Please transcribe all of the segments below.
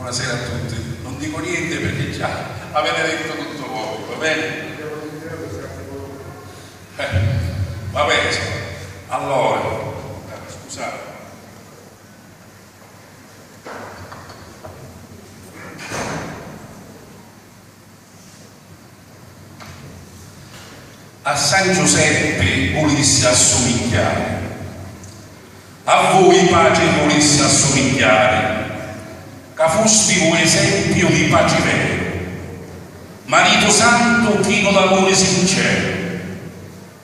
Buonasera a tutti. Non dico niente perché già avete detto tutto voi, va bene? Va bene. Allora, scusate. A San Giuseppe volessi assomigliare, a voi pace volessi assomigliare, che fosti un esempio di pace vero, marito santo pieno d'amore sincero.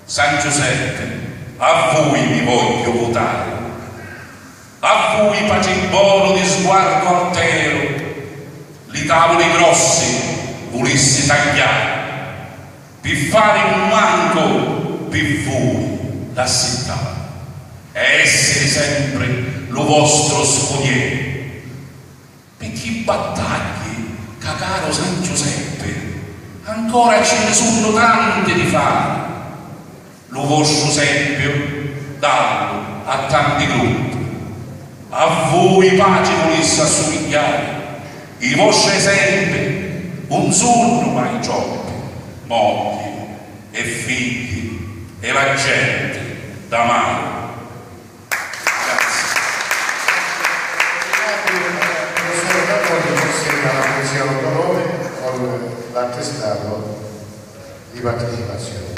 San Giuseppe, a voi mi voglio votare, a voi pace buono di sguardo altero, le tavole grosse volessi tagliare, per fare un manco per voi l'assettare, e essere sempre lo vostro scudiero. Per chi battagli, che caro San Giuseppe, ancora ce ne sono tante di fare. Lo vostro esempio dallo a tanti gruppi. A voi pace volesse assomigliare, i vostri esempi un giorno mai troppi, mogli e figli e la gente da mano. La poesia autonome con l'attestato di partecipazione.